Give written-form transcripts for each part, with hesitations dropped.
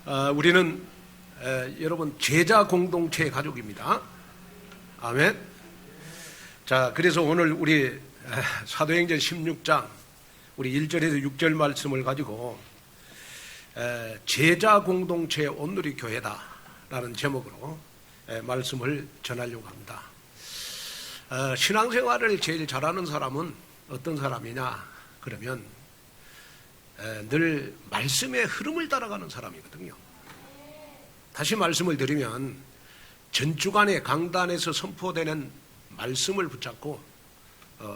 우리는 여러분 제자 공동체 가족입니다. 아멘. 자, 그래서 오늘 우리 사도행전 16장 우리 1절에서 6절 말씀을 가지고 제자 공동체 온누리 교회다라는 제목으로 말씀을 전하려고 합니다. 신앙생활을 제일 잘하는 사람은 어떤 사람이냐 그러면 늘 말씀의 흐름을 따라가는 사람이거든요. 다시 말씀을 드리면 전주간의 강단에서 선포되는 말씀을 붙잡고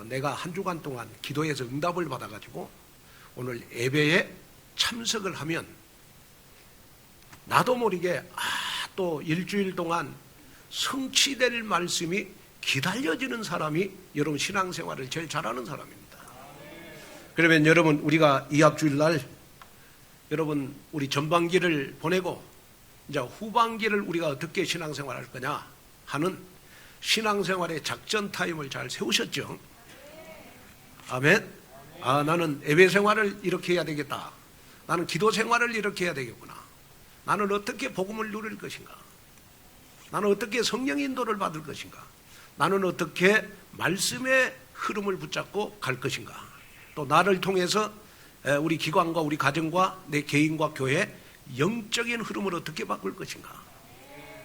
내가 한 주간 동안 기도해서 응답을 받아가지고 오늘 예배에 참석을 하면 나도 모르게 또 일주일 동안 성취될 말씀이 기다려지는 사람이 여러분 신앙생활을 제일 잘하는 사람입니다. 그러면 여러분 우리가 이합주일날 여러분 우리 전반기를 보내고 이제 후반기를 우리가 어떻게 신앙생활할 거냐 하는 신앙생활의 작전 타임을 잘 세우셨죠? 아멘. 나는 예배 생활을 이렇게 해야 되겠다. 나는 기도 생활을 이렇게 해야 되겠구나. 나는 어떻게 복음을 누릴 것인가? 나는 어떻게 성령 인도를 받을 것인가? 나는 어떻게 말씀의 흐름을 붙잡고 갈 것인가? 또 나를 통해서 우리 기관과 우리 가정과 내 개인과 교회 영적인 흐름을 어떻게 바꿀 것인가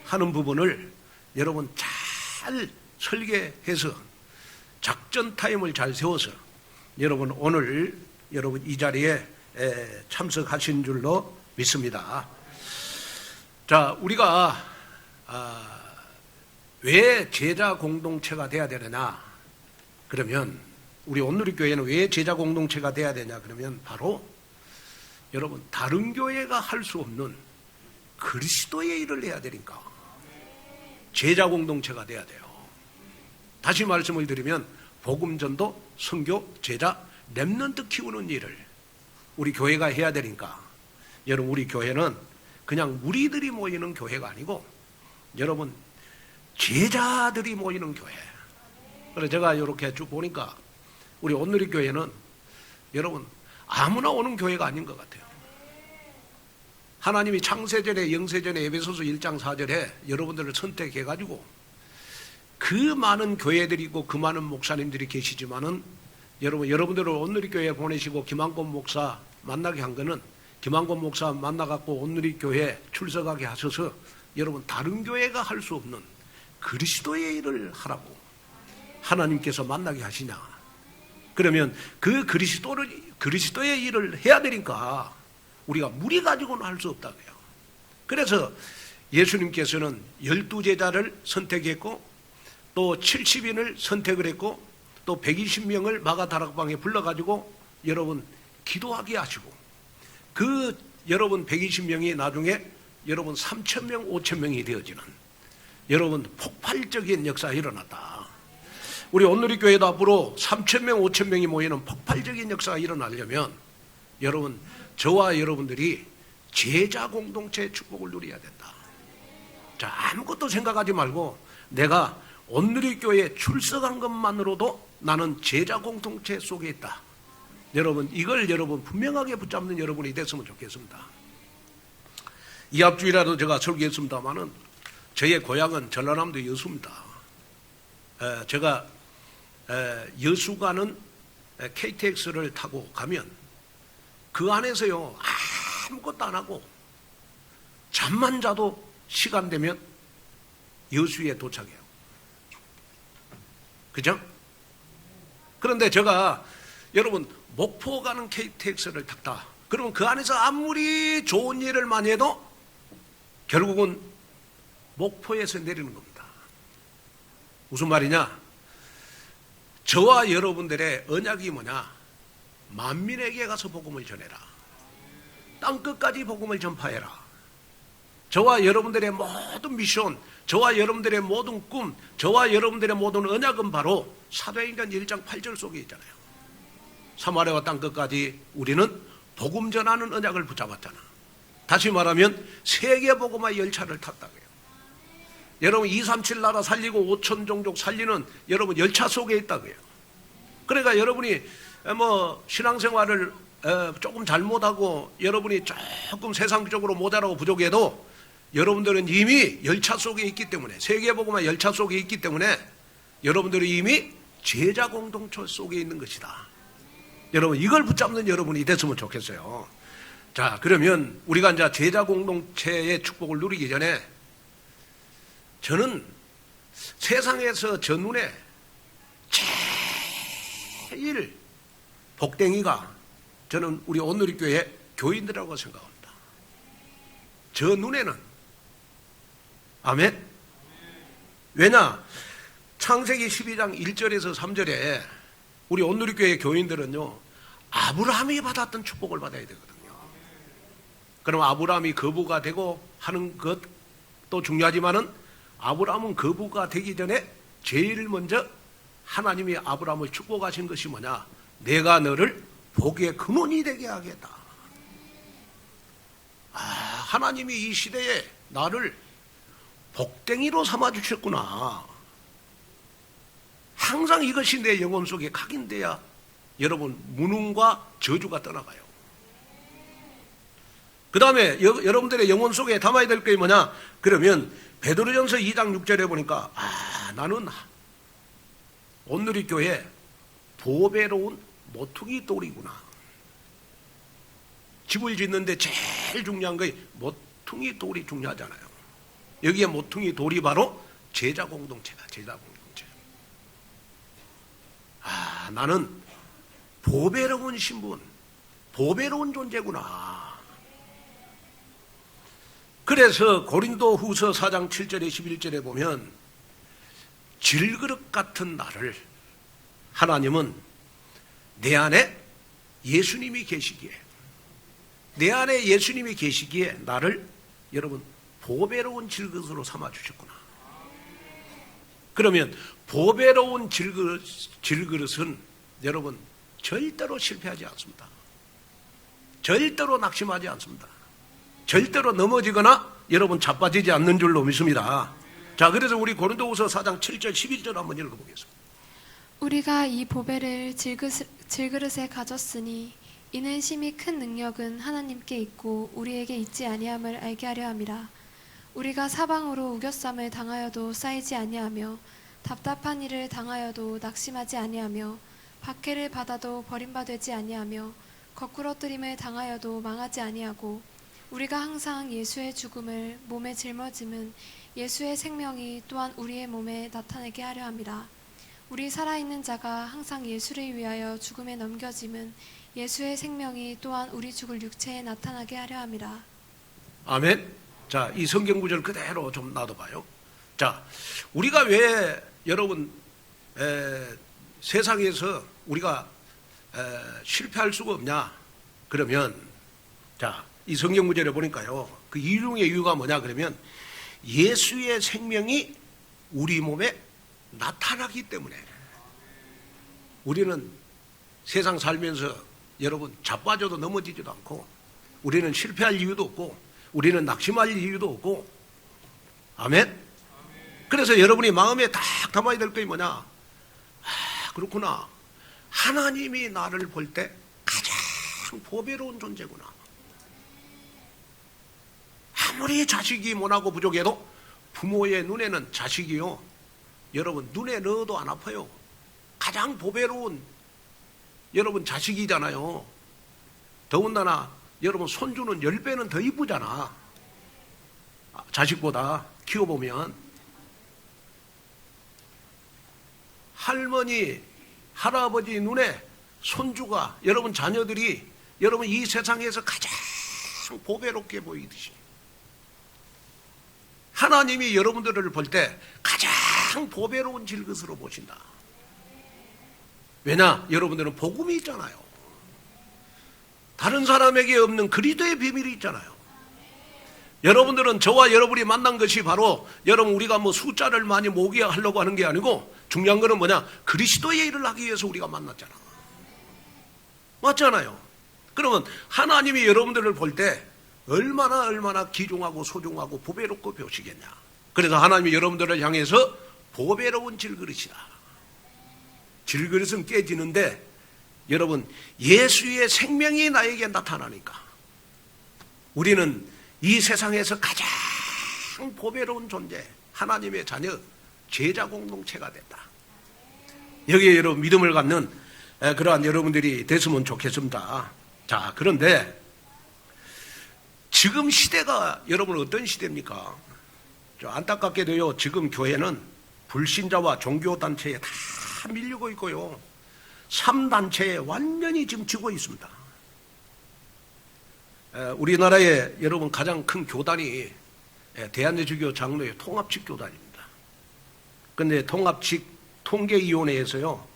하는 부분을 여러분 잘 설계해서 작전 타임을 잘 세워서 여러분 오늘 여러분 이 자리에 참석하신 줄로 믿습니다. 자, 우리가 왜 제자 공동체가 돼야 되느냐 그러면 우리 온누리 교회는 왜 제자 공동체가 돼야 되냐 그러면 바로 여러분 다른 교회가 할 수 없는 그리스도의 일을 해야 되니까 제자 공동체가 돼야 돼요. 다시 말씀을 드리면 복음 전도, 선교, 제자, 렘넌트 키우는 일을 우리 교회가 해야 되니까 여러분 우리 교회는 그냥 무리들이 모이는 교회가 아니고 여러분 제자들이 모이는 교회. 그래서 제가 이렇게 쭉 보니까 우리 온누리 교회는 여러분 아무나 오는 교회가 아닌 것 같아요. 하나님이 창세전에 영세전에 에베소서 1장 4절에 여러분들을 선택해가지고 그 많은 교회들이 있고 그 많은 목사님들이 계시지만은 여러분들을 온누리 교회에 보내시고 김한권 목사 만나게 한 거는 김한권 목사 만나갖고 온누리 교회에 출석하게 하셔서 여러분 다른 교회가 할 수 없는 그리스도의 일을 하라고 하나님께서 만나게 하시냐. 그러면 그 그리스도의 일을 해야 되니까 우리가 무리 가지고는 할 수 없다고요. 그래서 예수님께서는 12제자를 선택했고 또 70인을 선택을 했고 또 120명을 마가다락방에 불러가지고 여러분 기도하게 하시고 그 여러분 120명이 나중에 여러분 3,000명, 5,000명이 되어지는 여러분 폭발적인 역사가 일어났다. 우리 온누리 교회도 앞으로 3,000명, 5,000명이 모이는 폭발적인 역사가 일어나려면 여러분 저와 여러분들이 제자 공동체의 축복을 누려야 된다. 자, 아무것도 생각하지 말고 내가 온누리 교회에 출석한 것만으로도 나는 제자 공동체 속에 있다. 여러분 이걸 여러분 분명하게 붙잡는 여러분이 됐으면 좋겠습니다. 이합주일에도 제가 설교했습니다마는 저의 고향은 전라남도 여수입니다. 제가 여수 가는 KTX를 타고 가면 그 안에서요 아무것도 안 하고 잠만 자도 시간 되면 여수에 도착해요. 그죠? 그런데 제가 여러분 목포 가는 KTX를 탔다. 그러면 그 안에서 아무리 좋은 일을 많이 해도 결국은 목포에서 내리는 겁니다. 무슨 말이냐? 저와 여러분들의 언약이 뭐냐? 만민에게 가서 복음을 전해라. 땅끝까지 복음을 전파해라. 저와 여러분들의 모든 미션, 저와 여러분들의 모든 꿈, 저와 여러분들의 모든 언약은 바로 사도행전 1장 8절 속에 있잖아요. 사마리아와 땅끝까지 우리는 복음 전하는 언약을 붙잡았잖아. 다시 말하면 세계 복음화 열차를 탔다고요. 여러분 237 나라 살리고 5천 종족 살리는 여러분 열차 속에 있다고요. 그러니까 여러분이 신앙생활을 조금 잘못하고 여러분이 조금 세상적으로 모자라고 부족해도 여러분들은 이미 열차 속에 있기 때문에, 세계복음화 열차 속에 있기 때문에 여러분들은 이미 제자 공동체 속에 있는 것이다. 여러분, 이걸 붙잡는 여러분이 됐으면 좋겠어요. 자, 그러면 우리가 이제 제자 공동체의 축복을 누리기 전에 저는 세상에서 저 눈에 제일 복댕이가 저는 우리 온누리교회 교인들이라고 생각합니다. 저 눈에는. 아멘. 왜냐? 창세기 12장 1절에서 3절에 우리 온누리교회 교인들은요, 아브라함이 받았던 축복을 받아야 되거든요. 그럼 아브라함이 거부가 되고 하는 것도 중요하지만은 아브라함은 거부가 되기 전에 제일 먼저 하나님이 아브라함을 축복하신 것이 뭐냐? 내가 너를 복의 근원이 되게 하겠다. 하나님이 이 시대에 나를 복댕이로 삼아주셨구나. 항상 이것이 내 영혼 속에 각인돼야 여러분 무능과 저주가 떠나가요. 그 다음에 여러분들의 영혼 속에 담아야 될 게 뭐냐? 그러면 베드로전서 2장 6절에 보니까 나는 온누리교회 보배로운 모퉁이 돌이구나. 집을 짓는데 제일 중요한 게 모퉁이 돌이 중요하잖아요. 여기에 모퉁이 돌이 바로 제자 공동체다. 제자 공동체. 나는 보배로운 신분, 보배로운 존재구나. 그래서 고린도 후서 4장 7절에 11절에 보면 질그릇 같은 나를 하나님은 내 안에 예수님이 계시기에, 내 안에 예수님이 계시기에 나를 여러분 보배로운 질그릇으로 삼아주셨구나. 그러면 보배로운 질그릇은 여러분 절대로 실패하지 않습니다. 절대로 낙심하지 않습니다. 절대로 넘어지거나 여러분 자빠지지 않는 줄로 믿습니다. 자, 그래서 우리 고린도후서 4장 7절 11절 한번 읽어보겠습니다. 우리가 이 보배를 질그릇에 가졌으니 이는 심히 큰 능력은 하나님께 있고 우리에게 있지 아니함을 알게 하려 함이라. 우리가 사방으로 우겨쌈을 당하여도 쌓이지 아니하며 답답한 일을 당하여도 낙심하지 아니하며 박해를 받아도 버림받지 아니하며 거꾸러뜨림을 당하여도 망하지 아니하고 우리가 항상 예수의 죽음을 몸에 짊어짐은 예수의 생명이 또한 우리의 몸에 나타내게 하려 함이라. 우리 살아있는 자가 항상 예수를 위하여 죽음에 넘겨짐은 예수의 생명이 또한 우리 죽을 육체에 나타나게 하려 함이라. 아멘. 자, 이 성경 구절 그대로 좀 놔둬봐요. 자, 우리가 왜 여러분 세상에서 우리가 실패할 수가 없냐? 그러면 자, 이 성경 구절에 보니까요, 그 이중의 이유가 뭐냐? 그러면 예수의 생명이 우리 몸에 나타나기 때문에. 우리는 세상 살면서 여러분 자빠져도 넘어지지도 않고, 우리는 실패할 이유도 없고, 우리는 낙심할 이유도 없고. 아멘. 그래서 여러분이 마음에 딱 담아야 될 게 뭐냐? 그렇구나. 하나님이 나를 볼 때 가장 보배로운 존재구나. 아무리 자식이 못하고 부족해도 부모의 눈에는 자식이요, 여러분 눈에 넣어도 안 아파요. 가장 보배로운 여러분 자식이잖아요. 더군다나 여러분 손주는 10배는 더 이쁘잖아. 자식보다 키워보면. 할머니, 할아버지 눈에 손주가, 여러분 자녀들이 여러분 이 세상에서 가장 보배롭게 보이듯이 하나님이 여러분들을 볼 때 가장 보배로운 질것으로 보신다. 왜냐? 여러분들은 복음이 있잖아요. 다른 사람에게 없는 그리스도의 비밀이 있잖아요. 여러분들은 저와 여러분이 만난 것이 바로 여러분 우리가 뭐 숫자를 많이 모으게 하려고 하는 게 아니고, 중요한 거는 뭐냐? 그리스도의 일을 하기 위해서 우리가 만났잖아. 맞잖아요. 그러면 하나님이 여러분들을 볼 때 얼마나 귀중하고 소중하고 보배롭고 보시겠냐. 그래서 하나님이 여러분들을 향해서 보배로운 질그릇이다. 질그릇은 깨지는데 여러분 예수의 생명이 나에게 나타나니까 우리는 이 세상에서 가장 보배로운 존재, 하나님의 자녀, 제자 공동체가 됐다. 여기에 여러분 믿음을 갖는 그러한 여러분들이 됐으면 좋겠습니다. 자, 그런데 지금 시대가 여러분 어떤 시대입니까? 안타깝게도요, 지금 교회는 불신자와 종교단체에 다 밀리고 있고요, 3단체에 완전히 지금 지고 있습니다. 우리나라의 여러분 가장 큰 교단이 대한제주교 장로회 통합직 교단입니다. 그런데 통합직 통계위원회에서요,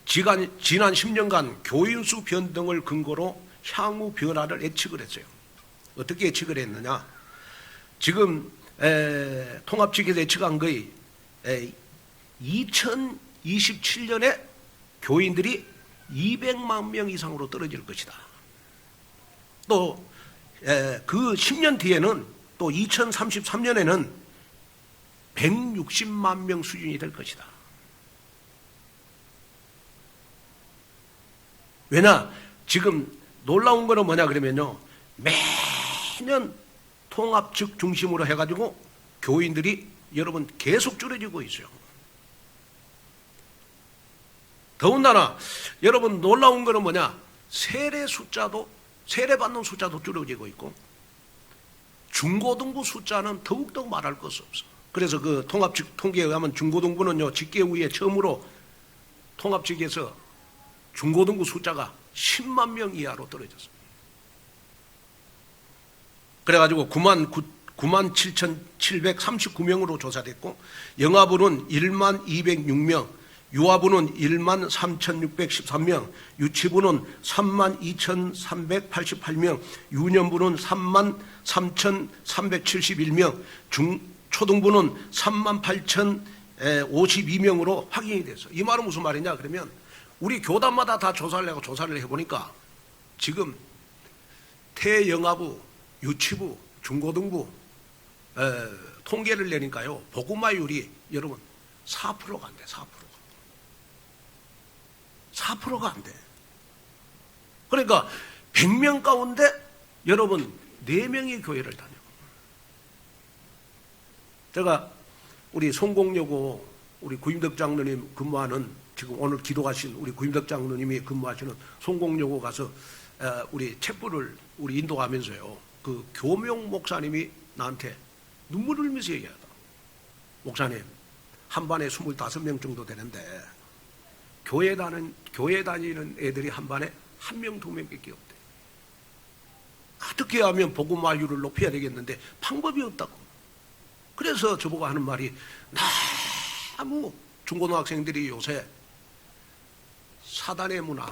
지난 10년간 교인수 변동을 근거로 향후 변화를 예측을 했어요. 어떻게 예측을 했느냐? 지금 통합직에서 예측한 거의 2027년에 교인들이 200만 명 이상으로 떨어질 것이다. 또 그 10년 뒤에는 또 2033년에는 160만 명 수준이 될 것이다. 왜냐? 지금 놀라운 거는 뭐냐 그러면요, 매년 통합직 중심으로 해가지고 교인들이 여러분 계속 줄어들고 있어요. 더군다나 여러분 놀라운 거는 뭐냐, 세례받는 숫자도 줄어들고 있고 중고등부 숫자는 더욱더 말할 것이 없어. 그래서 그 통합직 통계에 의하면 중고등부는요, 직계 후에 처음으로 통합직에서 중고등부 숫자가 10만 명 이하로 떨어졌습니다. 그래가지고 97,739명으로 조사됐고, 영아부는 1만 206명, 유아부는 1만 3,613명, 유치부는 3만 2,388명, 유년부는 3만 3,371명, 초등부는 3만 8,052명으로 확인이 됐어요. 이 말은 무슨 말이냐 그러면, 우리 교단마다 다 조사를 하고 조사를 해보니까 지금 태영아부, 유치부, 중고등부 통계를 내니까요, 복음화율이 여러분 4%가 안 돼. 4%가 안 돼. 그러니까 100명 가운데 여러분 4명이 교회를 다녀. 제가 우리 성공여고 우리 구임덕 장로님 근무하는, 지금 오늘 기도하신 우리 구임덕 장로님이 근무하시는 성공여고 가서 우리 촛불을 우리 인도하면서요, 그 교명 목사님이 나한테 눈물을 흘리면서 얘기하다. 목사님, 한 반에 25명 정도 되는데 교회 다니는 애들이 한 반에 1명, 2명밖에 없대. 어떻게 하면 복음화율을 높여야 되겠는데 방법이 없다고. 그래서 저보고 하는 말이, 너무 중고등학생들이 요새 사단의 문화,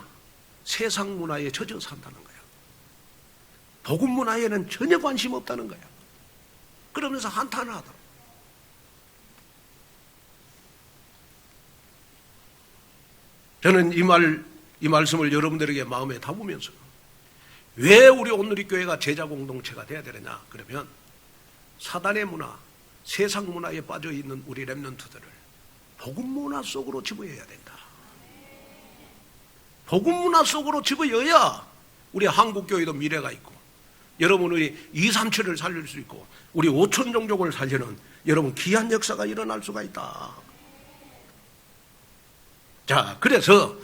세상 문화에 젖어 산다는 거야. 복음 문화에는 전혀 관심 없다는 거야. 그러면서 한탄을 하더라고. 저는 이 말씀을 여러분들에게 마음에 담으면서, 왜 우리 온누리 교회가 제자 공동체가 돼야 되느냐 그러면, 사단의 문화, 세상 문화에 빠져 있는 우리 렘넌트들을 복음 문화 속으로 집어여야 된다. 복음 문화 속으로 집어여야 우리 한국 교회도 미래가 있고, 여러분 우리 237을 살릴 수 있고, 우리 5천 종족을 살리는 여러분 귀한 역사가 일어날 수가 있다. 자, 그래서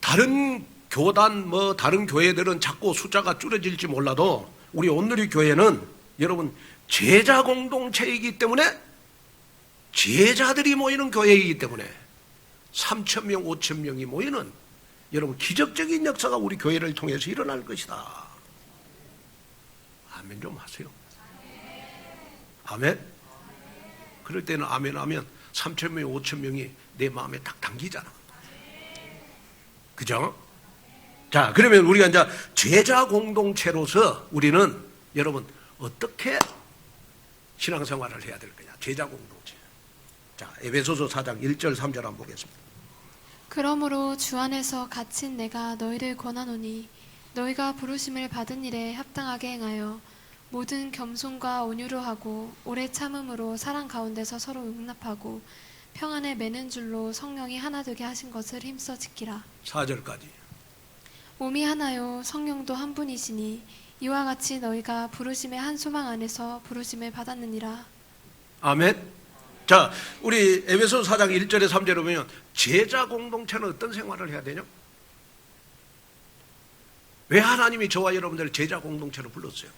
다른 교단 다른 교회들은 자꾸 숫자가 줄어질지 몰라도 우리 온누리 교회는 여러분 제자 공동체이기 때문에, 제자들이 모이는 교회이기 때문에 3,000명, 5,000명이 모이는 여러분 기적적인 역사가 우리 교회를 통해서 일어날 것이다. 아멘 좀 하세요. 아멘. 그럴 때는 아멘 하면 3,000명, 5,000명이 내 마음에 딱 당기잖아. 그죠? 자, 그러면 우리가 이제 제자 공동체로서 우리는 여러분 어떻게 신앙생활을 해야 될 거냐? 제자 공동체. 자, 에베소서 4장 1절 3절 한번 보겠습니다. 그러므로 주 안에서 갇힌 내가 너희를 권하노니 너희가 부르심을 받은 일에 합당하게 행하여 모든 겸손과 온유로 하고 오래 참음으로 사랑 가운데서 서로 용납하고 평안에 매는 줄로 성령이 하나 되게 하신 것을 힘써 지키라. 4절까지. 몸이 하나요 성령도 한 분이시니 이와 같이 너희가 부르심의 한 소망 안에서 부르심을 받았느니라. 아멘. 자, 우리 에베소 4장 1절에 3절에 보면 제자 공동체는 어떤 생활을 해야 되냐? 왜 하나님이 저와 여러분들을 제자 공동체로 불렀어요?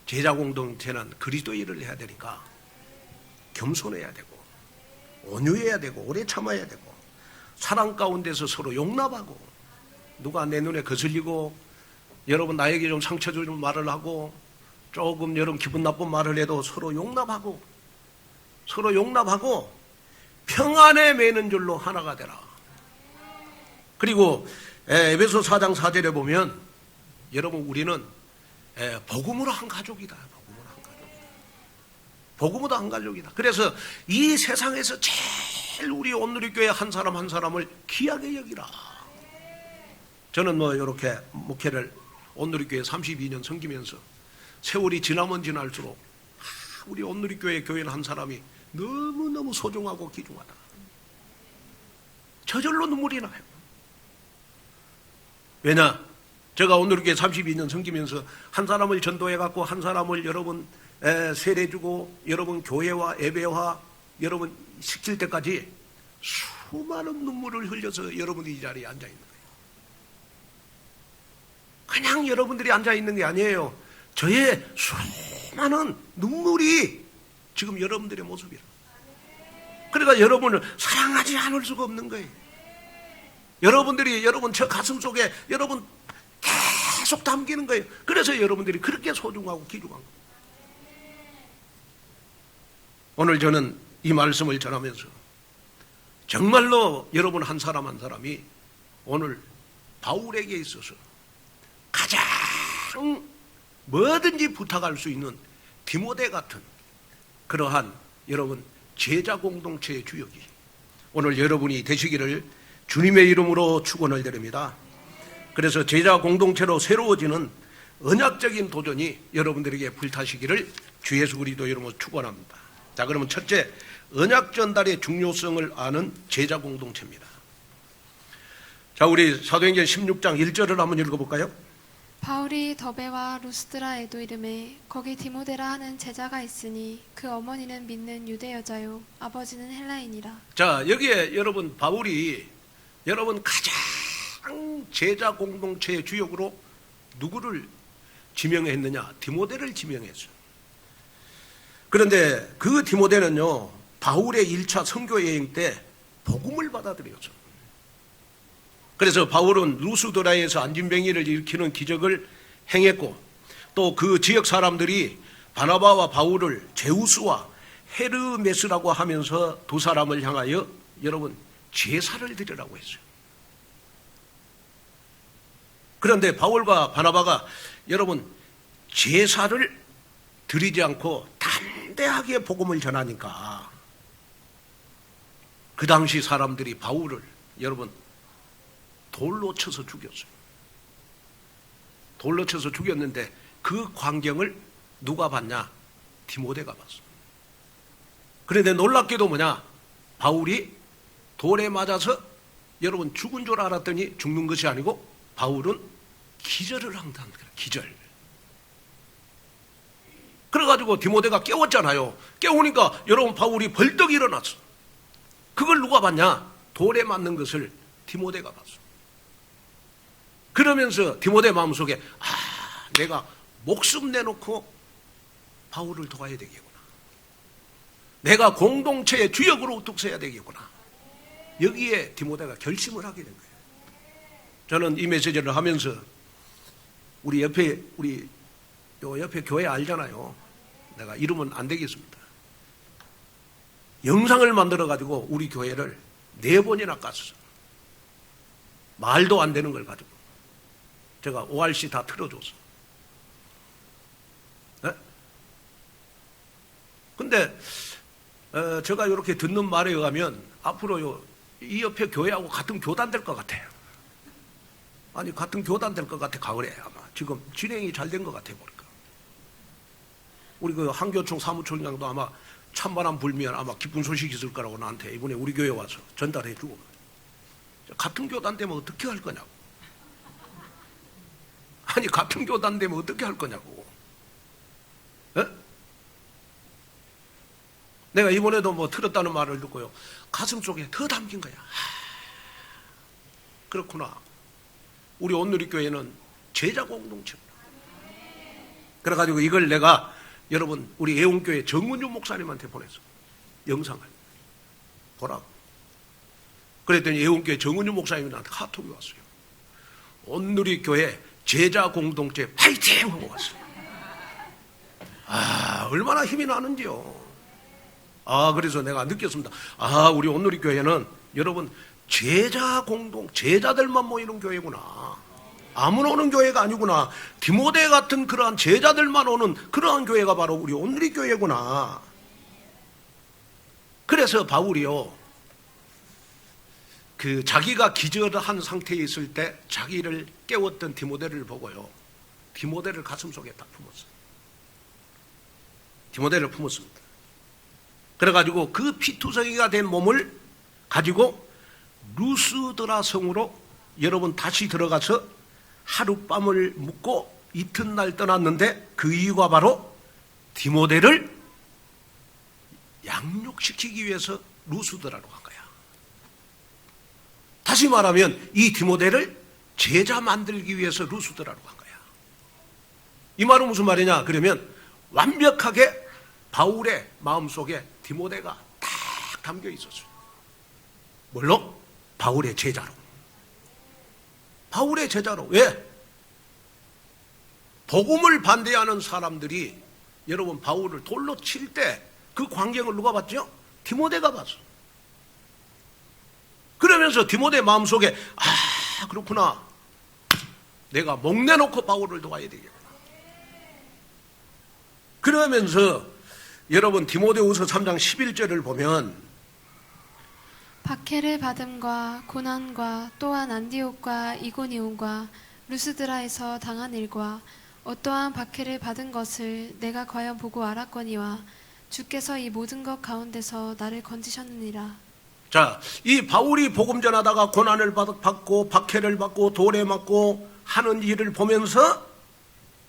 제자 공동체는 그리스도의 일을 해야 되니까 겸손해야 되고 온유해야 되고 오래 참아야 되고 사랑 가운데서 서로 용납하고 누가 내 눈에 거슬리고 여러분 나에게 좀 상처 주는 말을 하고 조금 여러분 기분 나쁜 말을 해도 서로 용납하고 평안에 매는 줄로 하나가 되라. 그리고 에베소 4장 4절에 보면 여러분 우리는 복음으로 한 가족이다. 복음으로 한 가족이다. 그래서 이 세상에서 제일 우리 온누리교회 한 사람 한 사람을 귀하게 여기라. 저는 뭐 이렇게 목회를 온누리교회 32년 섬기면서 세월이 지나면 지날수록 우리 온누리교회 교인 한 사람이 너무너무 소중하고 귀중하다. 저절로 눈물이 나요. 왜냐? 제가 온누리교회 32년 섬기면서 한 사람을 전도해갖고 한 사람을 여러분 세례주고 여러분 교회와 예배와 여러분 시킬 때까지 수많은 눈물을 흘려서 여러분이 이 자리에 앉아있는 거예요. 그냥 여러분들이 앉아있는 게 아니에요. 저의 수많은 눈물이 지금 여러분들의 모습이라. 그러니까 여러분을 사랑하지 않을 수가 없는 거예요. 여러분들이 여러분 저 가슴 속에 여러분 계속 담기는 거예요. 그래서 여러분들이 그렇게 소중하고 귀중한 거예요. 오늘 저는 이 말씀을 전하면서 정말로 여러분 한 사람 한 사람이 오늘 바울에게 있어서 가장 뭐든지 부탁할 수 있는 디모데 같은 그러한 여러분 제자 공동체의 주역이 오늘 여러분이 되시기를 주님의 이름으로 축원을 드립니다. 그래서 제자 공동체로 새로워지는 언약적인 도전이 여러분들에게 불타시기를 주 예수 그리스도 이름으로 축원합니다. 자, 그러면 첫째, 언약 전달의 중요성을 아는 제자 공동체입니다. 자, 우리 사도행전 16장 1절을 한번 읽어볼까요? 바울이 더베와 루스드라에도 이름에 거기 디모데라 하는 제자가 있으니 그 어머니는 믿는 유대 여자요 아버지는 헬라인이라. 자, 여기에 여러분 바울이 여러분 가장 제자 공동체의 주역으로 누구를 지명했느냐? 디모데를 지명했어요. 그런데 그 디모데는요 바울의 1차 선교 여행 때 복음을 받아들였죠. 그래서 바울은 루스드라에서 안진뱅이를 일으키는 기적을 행했고 또 그 지역 사람들이 바나바와 바울을 제우스와 헤르메스라고 하면서 두 사람을 향하여 여러분 제사를 드리라고 했어요. 그런데 바울과 바나바가 여러분 제사를 드리지 않고 담대하게 복음을 전하니까 그 당시 사람들이 바울을 여러분 돌로 쳐서 죽였어요. 돌로 쳐서 죽였는데 그 광경을 누가 봤냐? 디모데가 봤어요. 그런데 놀랍게도 뭐냐? 바울이 돌에 맞아서 여러분 죽은 줄 알았더니 죽는 것이 아니고 바울은 기절을 한다는 거예요. 기절. 그래가지고 디모데가 깨웠잖아요. 깨우니까 여러분 바울이 벌떡 일어났어. 그걸 누가 봤냐? 돌에 맞는 것을 디모데가 봤어. 그러면서 디모데 마음속에 내가 목숨 내놓고 바울을 도와야 되겠구나. 내가 공동체의 주역으로 우뚝 서야 되겠구나. 여기에 디모데가 결심을 하게 된 거예요. 저는 이 메시지를 하면서 우리 옆에 교회 알잖아요. 내가 이름은 안 되겠습니다. 영상을 만들어가지고 우리 교회를 4번이나 깠어요. 말도 안 되는 걸 가지고. 제가 ORC 다 틀어줬어. 네? 근데 제가 이렇게 듣는 말에 의하면 앞으로 이 옆에 교회하고 같은 교단 될 것 같아요. 아니 같은 교단 될 것 같아. 가을에 아마 지금 진행이 잘 된 것 같아요. 보니까 우리 그 한교총 사무총장도 아마 찬바람 불면 아마 기쁜 소식이 있을 거라고 나한테 이번에 우리 교회 와서 전달해 주고 같은 교단 되면 어떻게 할 거냐고. 아니 같은 교단 되면 어떻게 할 거냐고. 에? 내가 이번에도 뭐 들었다는 말을 듣고요, 가슴 속에 더 담긴 거야. 그렇구나. 우리 온누리교회는 제자 공동체구나. 그래가지고 이걸 내가 여러분 우리 애원교회 정문주 목사님한테 보냈어. 영상을 보라고. 그랬더니 애원교회 정문주 목사님이 나한테 카톡이 왔어요. 온누리교회 제자 공동체 파이팅! 하고 왔어요. 아, 얼마나 힘이 나는지요. 아, 그래서 내가 느꼈습니다. 아, 우리 온누리교회는 여러분 제자들만 모이는 교회구나. 아무나 오는 교회가 아니구나. 디모데 같은 그러한 제자들만 오는 그러한 교회가 바로 우리 온누리교회구나. 그래서 바울이요, 그 자기가 기절한 상태에 있을 때 자기를 깨웠던 디모데를 보고요, 디모데를 가슴속에 딱 품었어요. 디모데를 품었습니다. 그래가지고 그 피투성이가 된 몸을 가지고 루스드라 성으로 여러분 다시 들어가서 하룻밤을 묵고 이튿날 떠났는데, 그 이유가 바로 디모데를 양육시키기 위해서 루스드라로 간 거야. 다시 말하면 이 디모데를 제자 만들기 위해서 루스드라로 간 거야. 이 말은 무슨 말이냐 그러면, 완벽하게 바울의 마음속에 디모데가 딱 담겨 있었어요. 뭘로? 바울의 제자로. 바울의 제자로. 왜? 복음을 반대하는 사람들이 여러분 바울을 돌로 칠 때 그 광경을 누가 봤죠? 디모데가 봤어. 그러면서 디모데 마음속에 아, 그렇구나, 내가 목 내놓고 바울을 도와야 되겠구나. 그러면서 여러분 디모데후서 3장 11절을 보면, 박해를 받음과 고난과 또한 안디옥과 이고니온과 루스드라에서 당한 일과 어떠한 박해를 받은 것을 내가 과연 보고 알았거니와 주께서 이 모든 것 가운데서 나를 건지셨느니라. 자, 이 바울이 복음 전하다가 고난을 받고 박해를 받고 돌에 맞고 하는 일을 보면서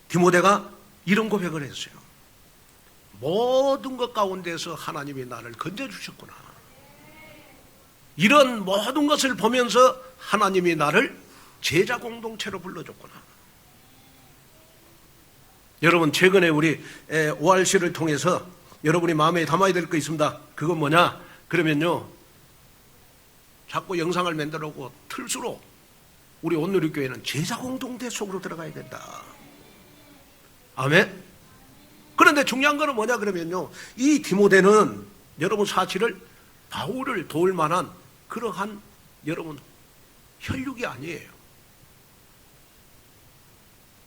디모데가 이런 고백을 했어요. 모든 것 가운데서 하나님이 나를 건져주셨구나. 이런 모든 것을 보면서 하나님이 나를 제자 공동체로 불러줬구나. 여러분 최근에 우리 ORC를 통해서 여러분이 마음에 담아야 될 거 있습니다. 그건 뭐냐 그러면요, 자꾸 영상을 만들어오고 틀수록 우리 온누리교회는 제자 공동체 속으로 들어가야 된다. 아멘. 그런데 중요한 거는 뭐냐 그러면요, 이 디모데는 여러분 사실을 바울을 도울 만한 그러한 여러분 혈육이 아니에요.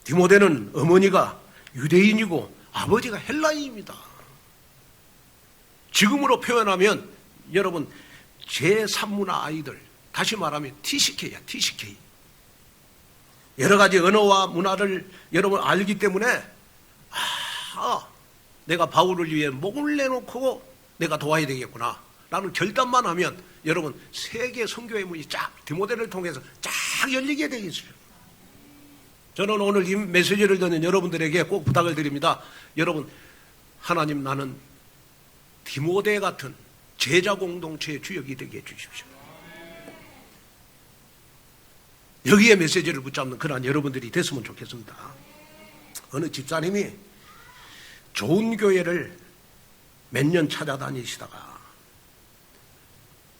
디모데는 어머니가 유대인이고 아버지가 헬라인입니다. 지금으로 표현하면 여러분 제3문화 아이들, 다시 말하면 TCK야, TCK. 여러 가지 언어와 문화를 여러분 알기 때문에 내가 바울을 위해 목을 내놓고 내가 도와야 되겠구나 라는 결단만 하면 여러분 세계 선교의 문이 쫙 디모데를 통해서 쫙 열리게 되어 있어요. 저는 오늘 이 메시지를 듣는 여러분들에게 꼭 부탁을 드립니다. 여러분, 하나님 나는 디모데 같은 제자 공동체의 주역이 되게 해주십시오. 여기에 메시지를 붙잡는 그러한 여러분들이 됐으면 좋겠습니다. 어느 집사님이 좋은 교회를 몇 년 찾아다니시다가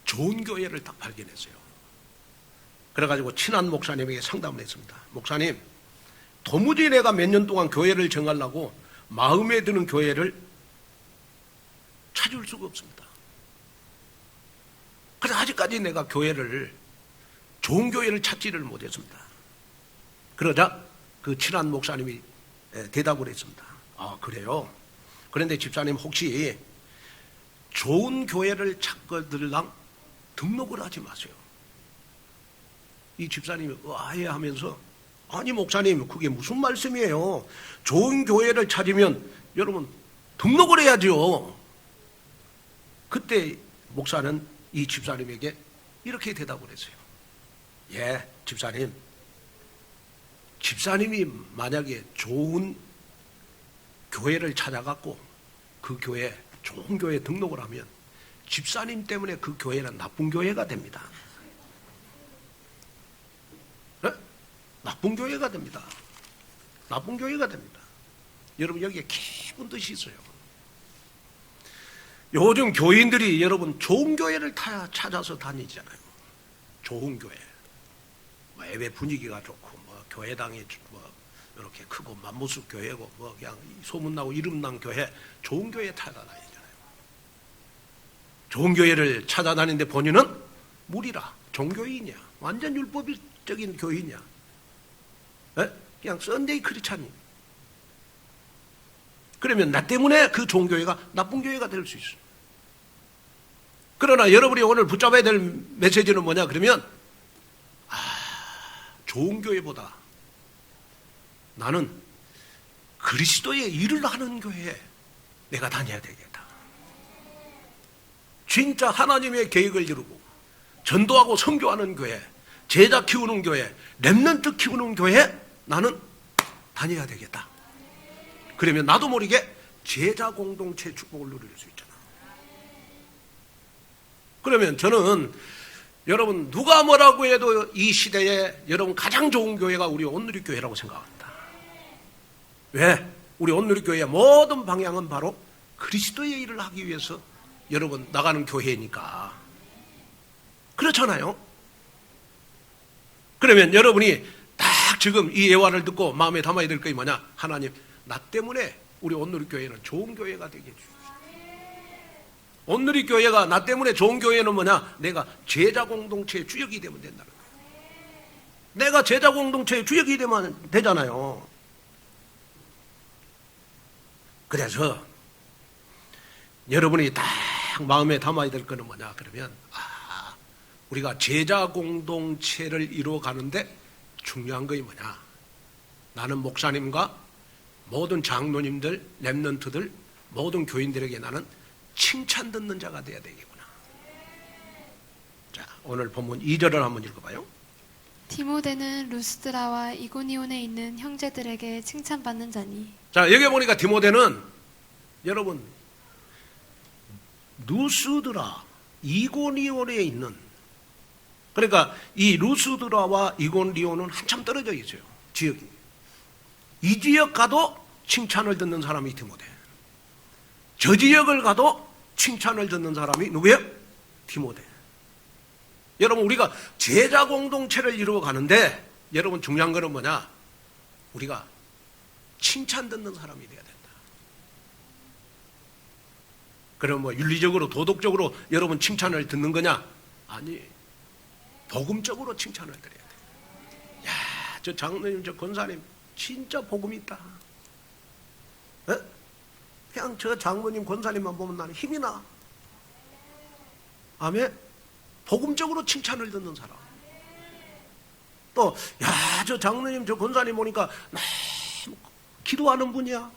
좋은 교회를 딱 발견했어요. 그래가지고 친한 목사님에게 상담을 했습니다. 목사님, 도무지 내가 몇 년 동안 교회를 정하려고 마음에 드는 교회를 찾을 수가 없습니다. 그래서 아직까지 내가 좋은 교회를 찾지를 못했습니다. 그러자 그 친한 목사님이 대답을 했습니다. 아, 그래요? 그런데 집사님 혹시 좋은 교회를 찾거들랑 등록을 하지 마세요. 이 집사님이 의아해 하면서, 아니 목사님 그게 무슨 말씀이에요? 좋은 교회를 찾으면 여러분 등록을 해야죠. 그때 목사는 이 집사님에게 이렇게 대답을 했어요. 예, 집사님이 만약에 좋은 교회를 찾아갖고 그 교회, 좋은 교회에 등록을 하면 집사님 때문에 그 교회는 나쁜 교회가 됩니다. 네? 나쁜 교회가 됩니다. 나쁜 교회가 됩니다. 여러분 여기에 깊은 뜻이 있어요. 요즘 교인들이 여러분 좋은 교회를 찾아서 다니잖아요. 좋은 교회. 뭐 예배 분위기가 좋고 뭐 교회당이 뭐 이렇게 크고 만무수 교회고 뭐 그냥 소문나고 이름난 교회, 좋은 교회 찾아다니잖아요. 좋은 교회를 찾아다니는데 본인은 무리라, 종교인이야, 완전 율법적인 교인이야. 에? 그냥 썬데이 크리스찬이. 그러면 나 때문에 그 좋은 교회가 나쁜 교회가 될 수 있어요. 그러나 여러분이 오늘 붙잡아야 될 메시지는 뭐냐 그러면 좋은 교회보다 나는 그리스도의 일을 하는 교회에 내가 다녀야 되겠다. 진짜 하나님의 계획을 이루고 전도하고 선교하는 교회, 제자 키우는 교회, 렘넌트 키우는 교회에 나는 다녀야 되겠다. 그러면 나도 모르게 제자 공동체 축복을 누릴 수 있잖아. 그러면 저는 여러분 누가 뭐라고 해도 이 시대에 여러분 가장 좋은 교회가 우리 온누리교회라고 생각합니다. 왜? 우리 온누리교회의 모든 방향은 바로 그리스도의 일을 하기 위해서 여러분 나가는 교회니까. 그렇잖아요. 그러면 여러분이 딱 지금 이 예화를 듣고 마음에 담아야 될 것이 뭐냐? 하나님, 나 때문에 우리 온누리교회는 좋은 교회가 되게 해주십시오. 온누리교회가 나 때문에 좋은 교회는 뭐냐? 내가 제자 공동체의 주역이 되면 된다는 거예요. 내가 제자 공동체의 주역이 되면 되잖아요. 그래서 여러분이 딱 마음에 담아야 될 거는 뭐냐 그러면 우리가 제자 공동체를 이루어가는데 중요한 것이 뭐냐? 나는 목사님과 모든 장로님들, 렘넌트들, 모든 교인들에게 나는 칭찬 듣는 자가 돼야 되겠구나. 자, 오늘 본문 2절을 한번 읽어봐요. 디모데는 루스드라와 이고니온에 있는 형제들에게 칭찬받는 자니. 자, 여기 보니까 디모데는 여러분 루스드라, 이고니온에 있는, 그러니까 이 루스드라와 이고니온은 한참 떨어져 있어요. 지역이. 이 지역 가도 칭찬을 듣는 사람이 디모데. 저 지역을 가도 칭찬을 듣는 사람이 누구예요? 디모데. 여러분 우리가 제자 공동체를 이루어 가는데 여러분 중요한 거는 뭐냐? 우리가 칭찬 듣는 사람이 돼야 된다. 그럼 뭐 윤리적으로 도덕적으로 여러분 칭찬을 듣는 거냐? 아니, 복음적으로 칭찬을 드려야 돼. 야, 저 장로님, 저 권사님 진짜 복음 있다. 에? 그냥 저 장로님, 권사님만 보면 나는 힘이 나. 아멘. 복음적으로 칭찬을 듣는 사람. 또, 야, 저 장로님, 저 권사님 보니까 너무 기도하는 분이야.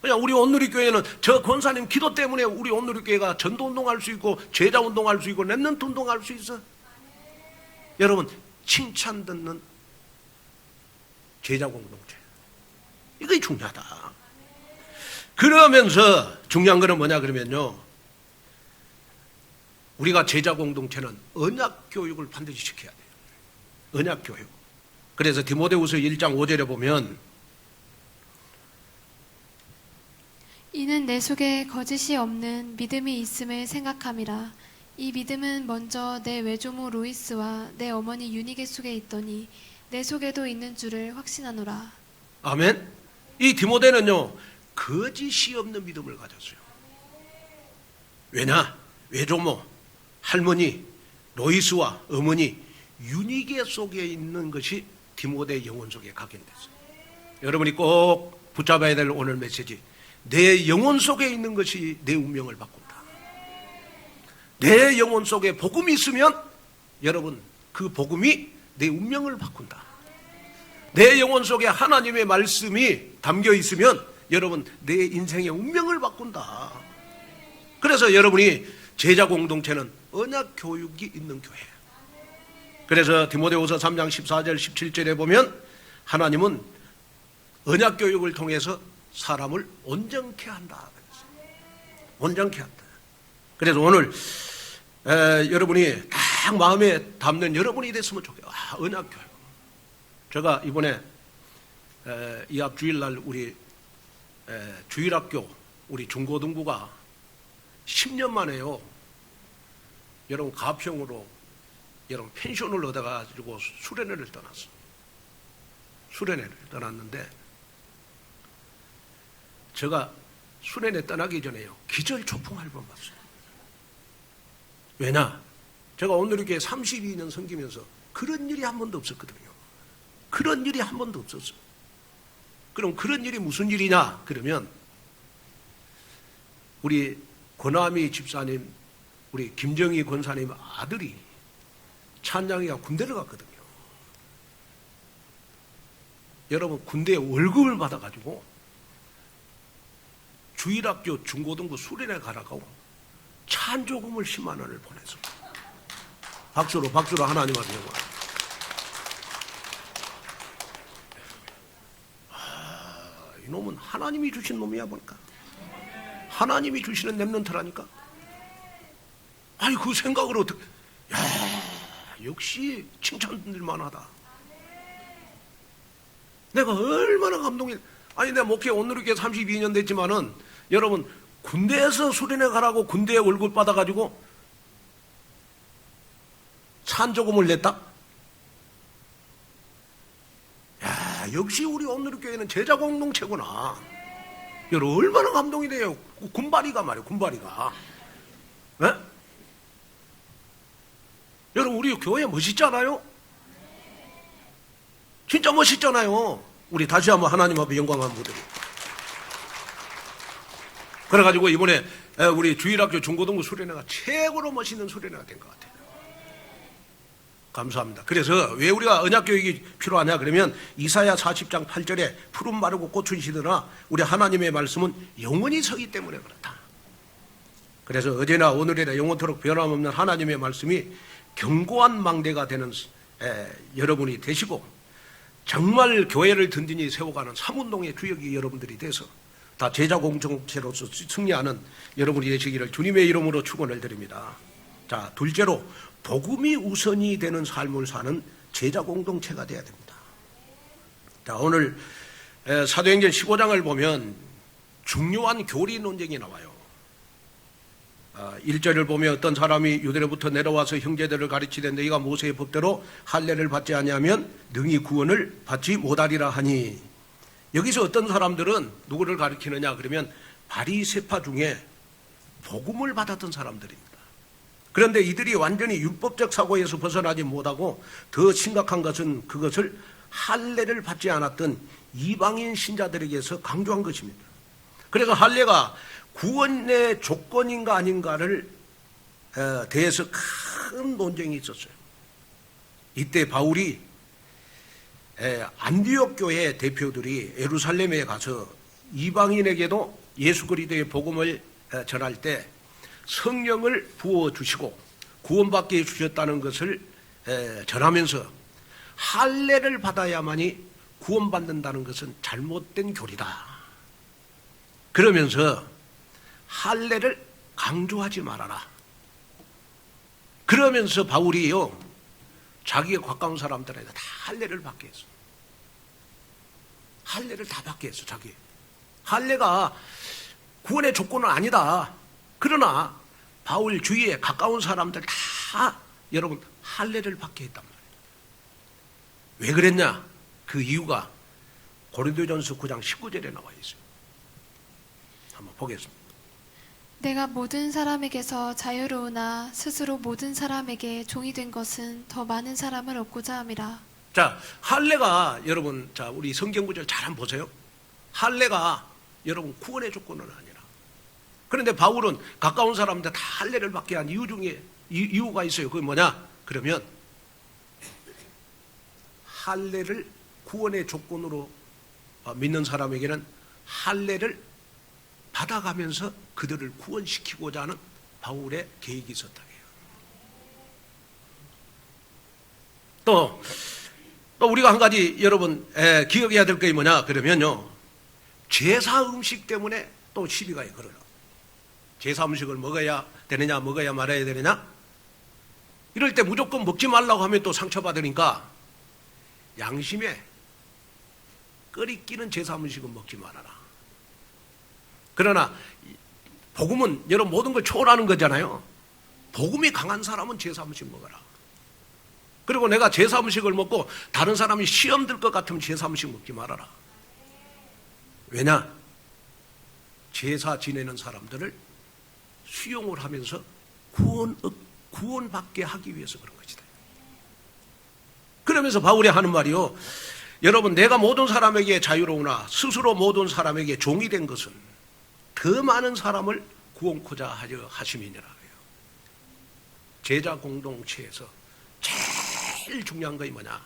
그냥 우리 온누리교회는 저 권사님 기도 때문에 우리 온누리교회가 전도운동할 수 있고 제자운동할 수 있고 렘넌트 운동할 수 있어. 여러분 칭찬 듣는 제자 공동체, 이게 중요하다. 그러면서 중요한 거는 뭐냐 그러면요, 우리가 제자 공동체는 언약 교육을 반드시 시켜야 돼요. 언약 교육. 그래서 디모데후서 1장 5절에 보면 이는 내 속에 거짓이 없는 믿음이 있음을 생각함이라. 이 믿음은 먼저 내 외조모 로이스와 내 어머니 유니게 속에 있더니 내 속에도 있는 줄을 확신하노라. 아멘. 이 디모데는요 거짓이 없는 믿음을 가졌어요. 왜냐? 외조모 할머니 로이스와 어머니 유니게 속에 있는 것이 디모데 영혼 속에 각인됐어요. 여러분이 꼭 붙잡아야 될 오늘 메시지, 내 영혼 속에 있는 것이 내 운명을 바꾼다. 내 영혼 속에 복음이 있으면 여러분 그 복음이 내 운명을 바꾼다. 내 영혼 속에 하나님의 말씀이 담겨 있으면 여러분 내 인생의 운명을 바꾼다. 그래서 여러분이 제자 공동체는 언약 교육이 있는 교회. 그래서 디모데후서 3장 14절 17절에 보면 하나님은 언약 교육을 통해서 사람을 온전케 한다. 온전케 한다. 그래서 오늘 여러분이 딱 마음에 담는 여러분이 됐으면 좋겠어요. 언약 교육. 제가 이번에 이 앞 주일날 우리 주일학교 우리 중고등부가 10년 만에요. 여러분 가평으로 여러분 펜션을 얻어가지고 수련회를 떠났어. 수련회를 떠났는데 제가 수련회 떠나기 전에요. 기절초풍할 뻔봤어요. 왜냐? 제가 오늘 이렇게 32년 섬기면서 그런 일이 한 번도 없었거든요. 그런 일이 한 번도 없었어. 그럼 그런 일이 무슨 일이냐? 그러면 우리 권하미 집사님, 우리 김정희 권사님 아들이 찬양이가 군대를 갔거든요. 여러분 군대 월급을 받아가지고 주일학교 중고등부 수련회 가라고 찬조금을 10만 원을 보냈어. 박수로 하나님 앞에 영광. 이놈은 하나님이 주신 놈이야 보니까. 하나님이 주시는 랩런트라니까. 아니 그 생각을 어떻게? 야 역시 칭찬들만 하다. 내가 얼마나 감동이. 아니 내가 목회 오늘 이렇게 32년 됐지만은 여러분 군대에서 수련회 가라고 군대에 월급 받아가지고 찬조금을 냈다. 야 역시 우리 오늘 교회는 제자 공동체구나. 여러분 얼마나 감동이 돼요. 군바리가 말이에요. 군바리가. 네? 여러분 우리 교회 멋있잖아요. 진짜 멋있잖아요. 우리 다시 한번 하나님 앞에 영광 한번 드리고. 그래가지고 이번에 우리 주일학교 중고등부 수련회가 최고로 멋있는 수련회가 된 것 같아요. 감사합니다. 그래서 왜 우리가 언약교육이 필요하냐 그러면 이사야 40장 8절에 푸른 마르고 꽃은 시드나 우리 하나님의 말씀은 영원히 서기 때문에 그렇다. 그래서 어제나 오늘이나 영원토록 변함없는 하나님의 말씀이 견고한 망대가 되는 여러분이 되시고 정말 교회를 든든히 세워가는 삼운동의 주역이 여러분들이 돼서 다 제자 공동체로서 승리하는 여러분이 되시기를 주님의 이름으로 축원을 드립니다. 자, 둘째로 복음이 우선이 되는 삶을 사는 제자 공동체가 되어야 됩니다. 자, 오늘 사도행전 15장을 보면 중요한 교리 논쟁이 나와요. 1절을 보면 어떤 사람이 유대로부터 내려와서 형제들을 가르치되 너희가 모세의 법대로 할례를 받지 아니하면 능히 구원을 받지 못하리라 하니, 여기서 어떤 사람들은 누구를 가르치느냐 그러면 바리새파 중에 복음을 받았던 사람들입니다. 그런데 이들이 완전히 율법적 사고에서 벗어나지 못하고 더 심각한 것은 그것을 할례를 받지 않았던 이방인 신자들에게서 강조한 것입니다. 그래서 할례가 구원의 조건인가 아닌가를 대해서 큰 논쟁이 있었어요. 이때 바울이 안디옥 교회 대표들이 예루살렘에 가서 이방인에게도 예수 그리스도의 복음을 전할 때 성령을 부어주시고 구원받게 해주셨다는 것을 전하면서 할례를 받아야만이 구원받는다는 것은 잘못된 교리다. 그러면서 할례를 강조하지 말아라. 그러면서 바울이요 자기가 가까운 사람들에게 다 할례를 받게 했어. 할례를 다 받게 했어. 자기 할례가 구원의 조건은 아니다. 그러나 바울 주위에 가까운 사람들 다 여러분 할례를 받게 했단 말이에요. 왜 그랬냐? 그 이유가 고린도전서 9장 19절에 나와 있어요. 한번 보겠습니다. 내가 모든 사람에게서 자유로우나 스스로 모든 사람에게 종이 된 것은 더 많은 사람을 얻고자 함이라. 자, 할례가 여러분, 자 우리 성경 구절 잘 한번 보세요. 할례가 여러분 구원의 조건은 아니라. 그런데 바울은 가까운 사람들 다 할례를 받게 한 이유 중에 이유가 있어요. 그게 뭐냐? 그러면 할례를 구원의 조건으로 믿는 사람에게는 할례를 받아가면서 그들을 구원시키고자 하는 바울의 계획이 있었다. 또 우리가 한 가지 여러분 기억해야 될 게 뭐냐 그러면요, 제사 음식 때문에 또 시비가 걸어요. 제사 음식을 먹어야 되느냐 먹어야 말아야 되느냐, 이럴 때 무조건 먹지 말라고 하면 또 상처받으니까 양심에 끓이 끼는 제사 음식은 먹지 말아라. 그러나 복음은 여러분 모든 걸 초월하는 거잖아요. 복음이 강한 사람은 제사 음식 먹어라. 그리고 내가 제사 음식을 먹고 다른 사람이 시험 들 것 같으면 제사 음식 먹지 말아라. 왜냐? 제사 지내는 사람들을 수용을 하면서 구원받게 하기 위해서 그런 것이다. 그러면서 바울이 하는 말이요, 여러분 내가 모든 사람에게 자유로우나 스스로 모든 사람에게 종이 된 것은 더 많은 사람을 구원코자 하려 하심이니라. 제자 공동체에서 제일 중요한 것이 뭐냐?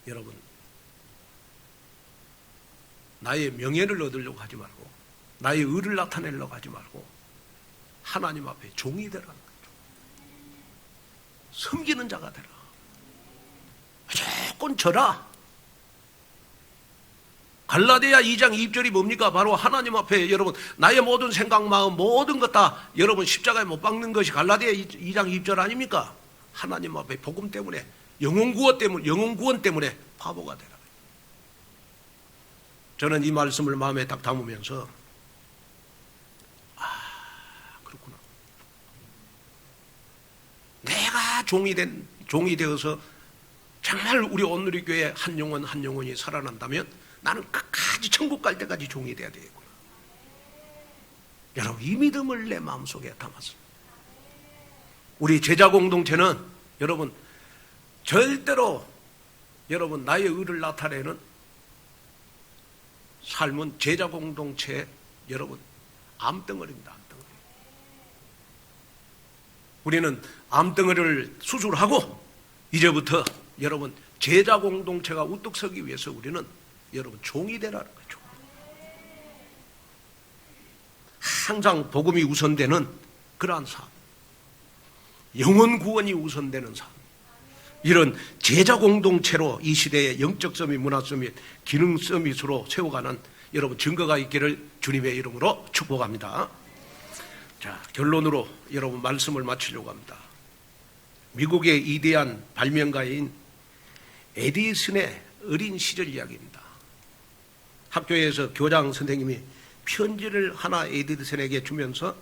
여러분, 나의 명예를 얻으려고 하지 말고 나의 의를 나타내려고 하지 말고 하나님 앞에 종이 되라는 거죠. 섬기는 자가 되라. 무조건 져라. 갈라디아 2장 2절이 뭡니까? 바로 하나님 앞에 여러분 나의 모든 생각 마음 모든 것 다 여러분 십자가에 못 박는 것이 갈라디아 2장 2절 아닙니까? 하나님 앞에 복음 때문에 영혼 구원 때문에 바보가 되라. 저는 이 말씀을 마음에 딱 담으면서 그렇구나. 내가 종이 되어서 정말 우리 온누리교회 한 영혼이 살아난다면 나는 끝까지 천국 갈 때까지 종이 돼야 되겠구나. 여러분, 이 믿음을 내 마음속에 담았습니다. 우리 제자 공동체는 여러분 절대로 여러분 나의 의를 나타내는 삶은 제자 공동체의 여러분 암덩어리입니다. 암덩어리. 우리는 암덩어리를 수술하고 이제부터 여러분 제자 공동체가 우뚝 서기 위해서 우리는 여러분 종이 되라는 거죠. 항상 복음이 우선되는 그러한 삶, 영혼 구원이 우선되는 삶, 이런 제자 공동체로 이 시대의 영적 서밋, 문화 서밋, 기능 서밋으로 세워가는 여러분 증거가 있기를 주님의 이름으로 축복합니다. 자, 결론으로 여러분 말씀을 마치려고 합니다. 미국의 이대한 발명가인 에디슨의 어린 시절 이야기입니다. 학교에서 교장 선생님이 편지를 하나 에디슨에게 주면서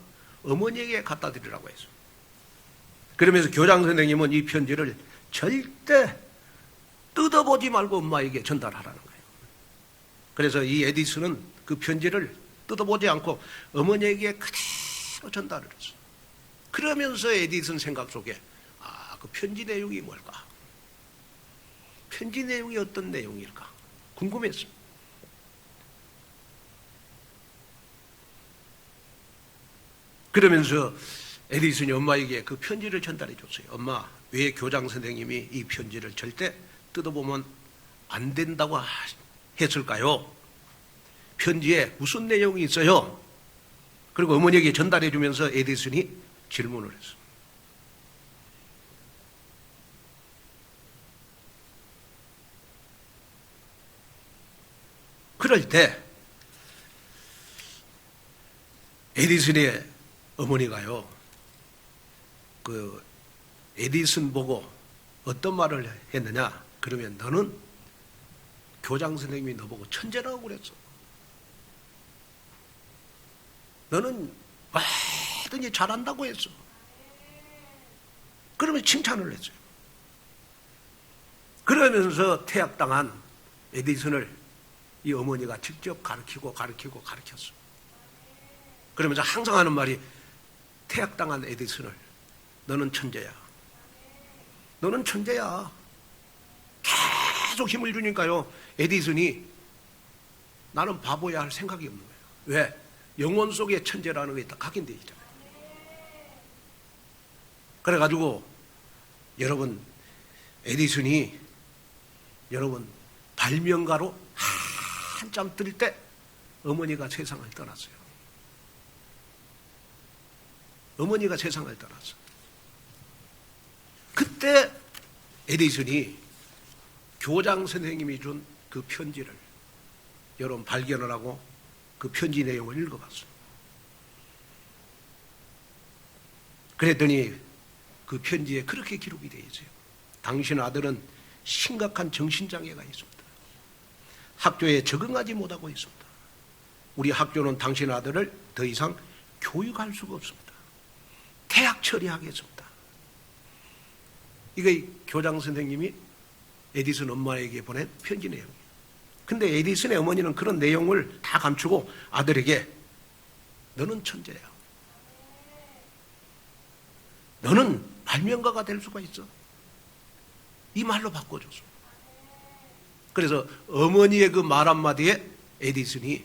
어머니에게 갖다 드리라고 했어요. 그러면서 교장 선생님은 이 편지를 절대 뜯어보지 말고 엄마에게 전달하라는 거예요. 그래서 이 에디슨은 그 편지를 뜯어보지 않고 어머니에게 그대로 전달을 했어요. 그러면서 에디슨 생각 속에 그 편지 내용이 뭘까? 편지 내용이 어떤 내용일까? 궁금했어요. 그러면서 에디슨이 엄마에게 그 편지를 전달해 줬어요. 엄마, 왜 교장 선생님이 이 편지를 절대 뜯어보면 안 된다고 했을까요? 편지에 무슨 내용이 있어요? 그리고 어머니에게 전달해 주면서 에디슨이 질문을 했어요. 그럴 때 에디슨의 어머니가요, 그 에디슨 보고 어떤 말을 했느냐? 그러면 너는 교장 선생님이 너보고 천재라고 그랬어. 너는 뭐든지 잘한다고 했어. 그러면 칭찬을 했어요. 그러면서 퇴학당한 에디슨을 이 어머니가 직접 가르쳤어. 그러면서 항상 하는 말이, 퇴학당한 에디슨을 너는 천재야. 너는 천재야. 계속 힘을 주니까요, 에디슨이 나는 바보야 할 생각이 없는 거예요. 왜? 영혼 속에 천재라는 게 딱 각인되어 있잖아요. 그래가지고 여러분 에디슨이 여러분 발명가로 한참 뜰 때 어머니가 세상을 떠났어요. 어머니가 세상을 떠났어요. 그때 에디슨이 교장 선생님이 준 그 편지를 여러분 발견을 하고 그 편지 내용을 읽어봤어요. 그랬더니 그 편지에 그렇게 기록이 되어 있어요. 당신 아들은 심각한 정신장애가 있습니다. 학교에 적응하지 못하고 있습니다. 우리 학교는 당신 아들을 더 이상 교육할 수가 없습니다. 퇴학 처리하겠습니다. 이게 교장 선생님이 에디슨 엄마에게 보낸 편지 내용이에요. 근데 에디슨의 어머니는 그런 내용을 다 감추고 아들에게 너는 천재야. 너는 발명가가 될 수가 있어. 이 말로 바꿔줬어. 그래서 어머니의 그 말 한마디에 에디슨이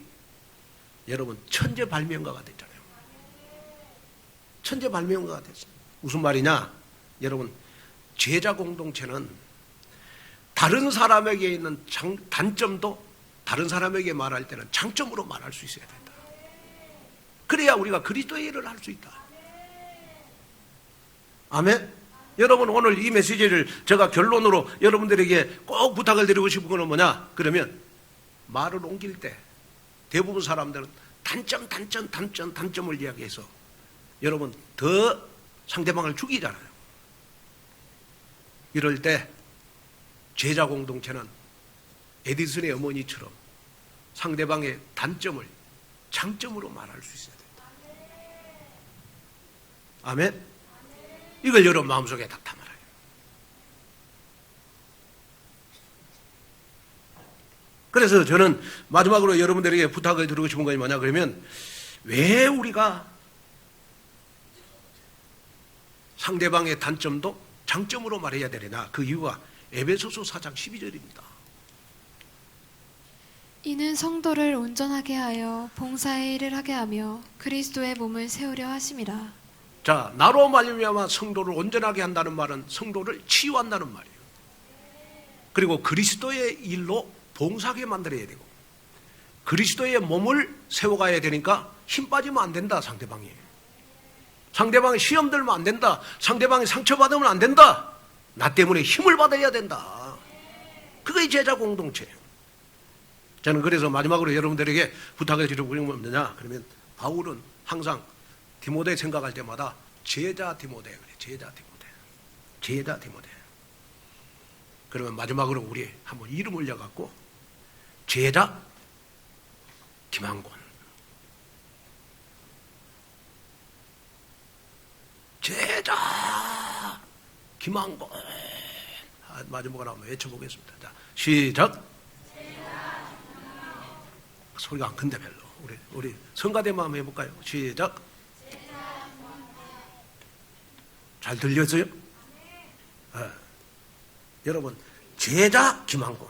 여러분 천재 발명가가 됐잖아요. 천재 발명가가 됐어요. 무슨 말이냐? 여러분 제자 공동체는 다른 사람에게 있는 단점도 다른 사람에게 말할 때는 장점으로 말할 수 있어야 된다. 그래야 우리가 그리스도의 일을 할 수 있다. 아멘? 여러분 오늘 이 메시지를 제가 결론으로 여러분들에게 꼭 부탁을 드리고 싶은 건 뭐냐? 그러면 말을 옮길 때 대부분 사람들은 단점을 이야기해서 여러분 더 상대방을 죽이잖아요. 이럴 때 제자 공동체는 에디슨의 어머니처럼 상대방의 단점을 장점으로 말할 수 있어야 된다. 아멘? 이걸 여러분 마음속에 다 담아라. 그래서 저는 마지막으로 여러분들에게 부탁을 드리고 싶은 것이 뭐냐 그러면 왜 우리가 상대방의 단점도 장점으로 말해야 되느냐. 그 이유가 에베소서 4장 12절입니다. 이는 성도를 온전하게 하여 봉사의 일을 하게 하며 그리스도의 몸을 세우려 하심이라. 자, 나로 말미암아 성도를 온전하게 한다는 말은 성도를 치유한다는 말이에요. 그리고 그리스도의 일로 봉사하게 만들어야 되고 그리스도의 몸을 세워가야 되니까 힘 빠지면 안 된다. 상대방이 시험 들면 안 된다. 상대방이 상처받으면 안 된다. 나 때문에 힘을 받아야 된다. 그게 제자 공동체예요. 저는 그래서 마지막으로 여러분들에게 부탁을 드리고 있는 건 뭐냐 그러면 바울은 항상 디모데 생각할 때마다 제자 디모데 그래. 제자 디모데. 그러면 마지막으로 우리 한번 이름 올려갖고 제자 김한권, 제자 김한권. 마지막으로 한번 외쳐보겠습니다. 자, 시작. 소리가 안 큰데 별로. 우리 성가대만 한번 해볼까요? 시작. 잘 들렸어요? 여러분 제자 김한권.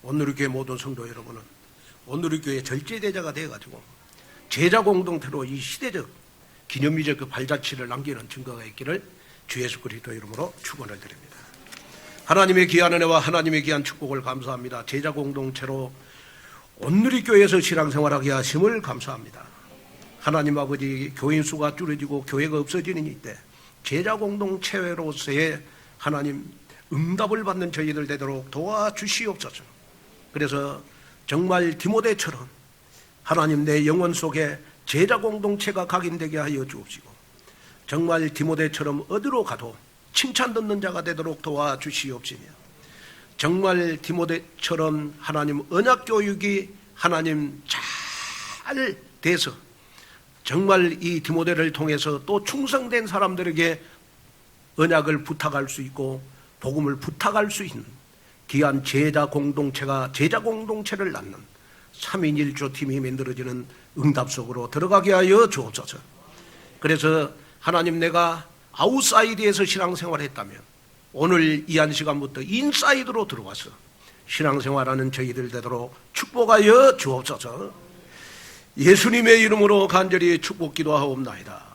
온누리교회 모든 성도 여러분은 온누리교회 절제제자가 되어가지고 제자 공동체로 이 시대적 기념비적 그 발자취를 남기는 증거가 있기를 주 예수 그리스도 이름으로 축원을 드립니다. 하나님의 귀한 은혜와 하나님의 귀한 축복을 감사합니다. 제자 공동체로 온누리교회에서 신앙생활하게 하심을 감사합니다. 하나님 아버지 교인 수가 줄어지고 교회가 없어지는 이때 제자 공동체로서의 하나님 응답을 받는 저희들 되도록 도와주시옵소서. 그래서 정말 디모데처럼 하나님 내 영혼 속에 제자 공동체가 각인되게 하여 주옵시고 정말 디모데처럼 어디로 가도 칭찬 듣는 자가 되도록 도와주시옵시며 정말 디모데처럼 하나님 언약 교육이 하나님 잘 돼서 정말 이 디모데를 통해서 또 충성된 사람들에게 언약을 부탁할 수 있고 복음을 부탁할 수 있는 귀한 제자 공동체를 낳는 3인 1조 팀이 만들어지는 응답 속으로 들어가게 하여 주옵소서. 그래서 하나님 내가 아웃사이드에서 신앙생활을 했다면 오늘 이 한 시간부터 인사이드로 들어와서 신앙생활하는 저희들 되도록 축복하여 주옵소서. 예수님의 이름으로 간절히 축복 기도하옵나이다.